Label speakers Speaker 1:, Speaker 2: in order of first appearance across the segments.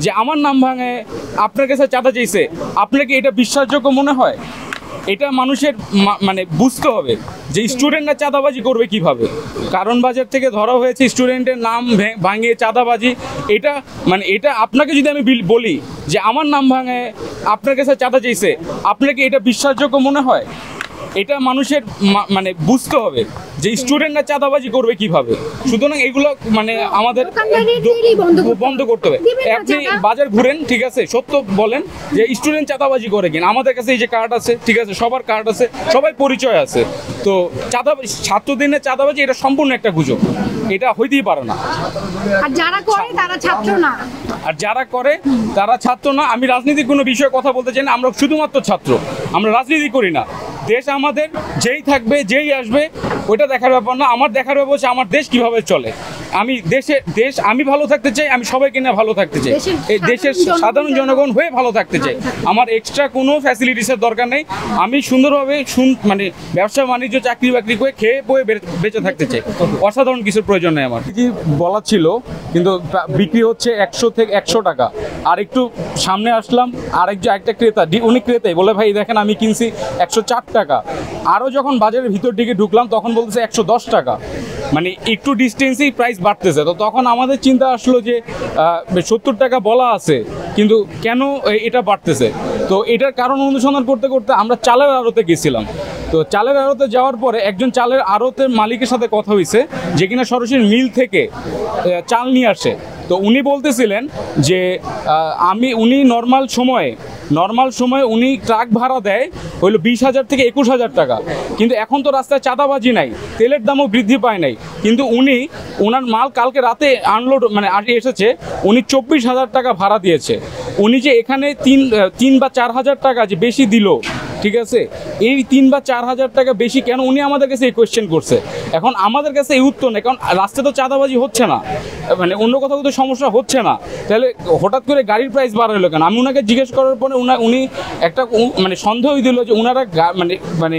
Speaker 1: যে আমার নাম ভাঙে আপনার কাছে চাঁদা চাইছে, আপনার কি এটা বিশ্বাসযোগ্য মনে হয়? এটা মানুষের মানে বুঝতে হবে যে স্টুডেন্টরা চাঁদাবাজি করবে কিভাবে। কারণ বাজার থেকে ধরা হয়েছে স্টুডেন্টের নাম ভাঙিয়ে চাঁদাবাজি। এটা মানে এটা আপনাকে যদি আমি বলি যে আমার নাম ভাঙে আপনার কাছে চাঁদা চাইছে, আপনার কি এটা বিশ্বাসযোগ্য মনে হয়? এটা মানুষের মানে বুঝতে হবে যে স্টুডেন্টরা চাঁদাবাজি করবে কিভাবে। সুতরাং এগুলো মানে আমাদের বন্ধ করতে হবে। আপনি বাজার ঘুরেন, ঠিক আছে, সত্য বলেন যে স্টুডেন্ট চাঁদাবাজি করে কিনা। আমাদের কাছে এই যে কার্ড আছে, ঠিক আছে, সবার কার্ড আছে, সবাই পরিচয় আছে। তো ছাত্রদিনের চাঁদাবাজি এটা সম্পূর্ণ একটা গুজব, এটা হইতেই পারে না।
Speaker 2: আর যারা করে তারা ছাত্র না,
Speaker 1: আর যারা করে তারা ছাত্র না। আমি রাজনীতির কোনো বিষয়ে কথা বলতে চাই না, আমরা শুধুমাত্র ছাত্র, আমরা রাজনীতি করি না। দেশ আমাদের, যেই থাকবে যেই আসবে ওইটা দেখার ব্যাপার না। আমার দেখার ব্যাপার হচ্ছে আমার দেশ কিভাবে চলে। আমি দেশ আমি ভালো থাকতে চাই, আমি সবাইকে নিয়ে ভালো থাকতে চাই, এই দেশের সাধারণ জনগণ হয়ে ভালো থাকতে চাই। আমার এক্সট্রা কোনো ফ্যাসিলিটিসের দরকার নেই। আমি সুন্দরভাবে মানে ব্যবসা বাণিজ্য চাকরি বাকরি করে খেয়ে বয়ে বেঁচে থাকতে চাই। অসাধারণ কিছুর প্রয়োজন নেই আমার। কি বলা ছিল, কিন্তু বিক্রি হচ্ছে 100 থেকে 100 টাকা। আর একটু সামনে আসলাম, একটা ক্রেতা, উনি ক্রেতাই বলে ভাই দেখেন আমি কিনছি 104 টাকা। আরও যখন বাজারের ভিতর দিকে ঢুকলাম তখন বলতেছে 110 টাকা। মানে একটু ডিস্টেন্সেই প্রাইস বাড়তেছে। তো তখন আমাদের চিন্তা আসলো যে 70 টাকা বলা আছে, কিন্তু কেন এটা বাড়তেছে। তো এটার কারণ অনুসন্ধান করতে করতে আমরা চালের আড়তে গেছিলাম। তো চালের আড়তে যাওয়ার পরে একজন চালের আড়তের মালিকের সাথে কথা হয়েছে, যে কিনা সরাসরি মিল থেকে চাল নিয়ে আসে। তো উনি বলতেছিলেন যে উনি নর্মাল সময়ে উনি ট্রাক ভাড়া দেয় হইলো 20,000 থেকে 21,000 টাকা। কিন্তু এখন তো রাস্তায় চাঁদাবাজি নাই, তেলের দামও বৃদ্ধি পায় নাই, কিন্তু ওনার মাল কালকে রাতে আনলোড মানে এসেছে, উনি 24,000 টাকা ভাড়া দিয়েছে। উনি যে এখানে 3 বা 4,000 টাকা যে বেশি দিল, ঠিক আছে, এই 3 বা 4,000 টাকা বেশি কেন, উনি আমাদের কাছে এই কোয়েশ্চেন করছে। এখন আমাদের কাছে এই উত্তর নেই, কারণ রাস্তায় তো চাঁদাবাজি হচ্ছে না, মানে অন্য কোথাও তো সমস্যা হচ্ছে না, তাহলে হঠাৎ করে গাড়ির প্রাইস বাড়ালো কেন। আমি ওনাকে জিজ্ঞেস করার পরে উনি একটা মানে সন্দেহ দিল যে ওনারা মানে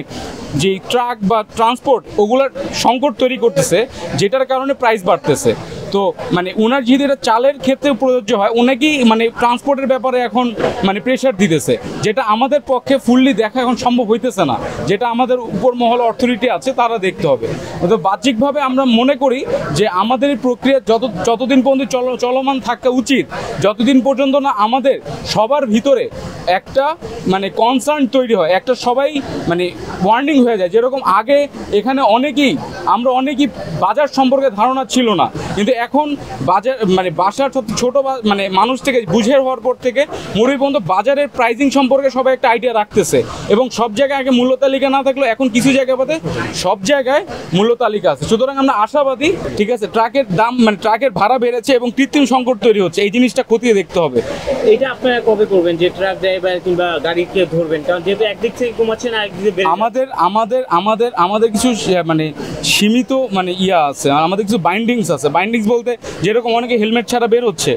Speaker 1: যে ট্রাক বা ট্রান্সপোর্ট ওগুলোর সংকট তৈরি করতেছে, যেটার কারণে প্রাইস বাড়তেছে। তো মানে ওনার যদি এটা চালের ক্ষেত্রে প্রযোজ্য হয়, ওনাকেই মানে ট্রান্সপোর্টের ব্যাপারে এখন মানে প্রেশার দিতেছে, যেটা আমাদের পক্ষে ফুললি দেখা এখন সম্ভব হইতেছে না, যেটা আমাদের উপর মহল অথরিটি আছে তারা দেখতে হবে। তো বাহ্যিকভাবে আমরা মনে করি যে আমাদের এই প্রক্রিয়া যতদিন পর্যন্ত চলমান থাকা উচিত, যতদিন পর্যন্ত না আমাদের সবার ভিতরে একটা মানে কনসার্ন তৈরি হয়, একটা সবাই মানে ওয়ার্নিং হয়ে যায়। যেরকম আগে এখানে আমরা অনেকেই বাজার সম্পর্কে ধারণা ছিল না, কিন্তু এখন বাজার মানে বাসার ছোট মানে মানুষ থেকে বুঝে হওয়ার পর থেকে মুড়ি পর্যন্ত বাজারের প্রাইসিং সম্পর্কে সবাই একটা আইডিয়া রাখতেছে। এবং সব জায়গায় আগে মূল্য তালিকা না থাকলেও এখন কিছু জায়গায় বাদে সব জায়গায় মূল্য তালিকা আছে। সুতরাং আমরা আশাবাদী, ঠিক আছে, ট্রাকের দাম মানে ট্রাকের ভাড়া বেড়েছে এবং কৃত্রিম সংকট তৈরি হচ্ছে, এই জিনিসটা খতিয়ে দেখতে হবে।
Speaker 3: এটা আপনারা কবে করবেন যে ট্রাক ড্রাইভার কিংবা গাড়িকে ধরবেন? কারণ যেহেতু একদিক থেকে কমাচ্ছে না, একদিকে আমাদের কিছু মানে সীমিত মানে আছে, আমাদের কিছু বাইন্ডিংস আছে। বাইন্ডিংস বলতে যেরকম অনেকে হেলমেট ছাড়া বের হচ্ছে,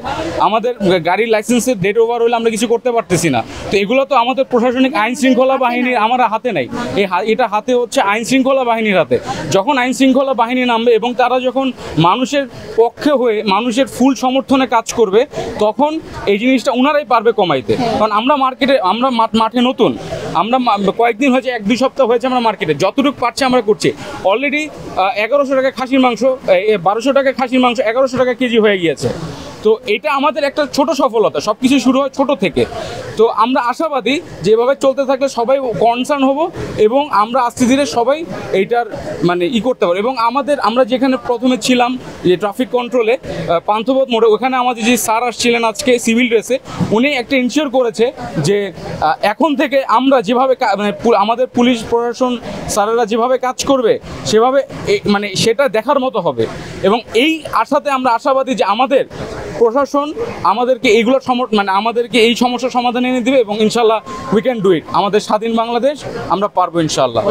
Speaker 3: আমাদের গাড়ির লাইসেন্সের ডেট ওভার হলে আমরা কিছু করতে পারতেছি না। তো এগুলো তো আমাদের প্রশাসনিক আইন শৃঙ্খলা বাহিনীর আমার হাতে নাই, এটা হাতে হচ্ছে আইন শৃঙ্খলা বাহিনীর হাতে। যখন আইন শৃঙ্খলা বাহিনী নামবে এবং তারা যখন মানুষের পক্ষে হয়ে মানুষের ফুল সমর্থনে কাজ করবে, তখন এই জিনিসটা ওনারাই পারবে কমাইতে। কারণ আমরা মাঠে নতুন, আমরা কয়েকদিন হয়েছে, 1-2 সপ্তাহ হয়েছে আমরা মার্কেটে, যতটুকু পারছি আমরা করছি। অলরেডি 1100 টাকা খাসির মাংস, 1200 টাকা খাসির মাংস 1100 টাকা কেজি হয়ে গিয়েছে। তো এটা আমাদের একটা ছোট সফলতা, সব কিছু শুরু হয় ছোট থেকে। তো আমরা আশাবাদী যেভাবে চলতে থাকলে সবাই কনসার্ন হব এবং আমরা আস্তে ধীরে সবাই এইটার মানে করতে পারবো। এবং আমরা যেখানে প্রথমে ছিলাম যে ট্রাফিক কন্ট্রোলে পান্থপথ মোড়ে, ওখানে আমাদের যে স্যার আসছিলেন আজকে সিভিল ড্রেসে, উনি একটা ইনশিওর করেছে যে এখন থেকে আমরা যেভাবে মানে আমাদের পুলিশ প্রশাসন স্যারেরা যেভাবে কাজ করবে সেভাবে মানে সেটা দেখার মতো হবে। এবং এই আশাতে আমরা আশাবাদী যে আমাদের প্রশাসন আমাদেরকে এইগুলো মানে আমাদেরকে এই সমস্যার সমাধান এনে দিবে এবং ইনশাল্লাহ উই ক্যান ডু ইট। আমাদের স্বাধীন বাংলাদেশ, আমরা পারবো ইনশাল্লাহ।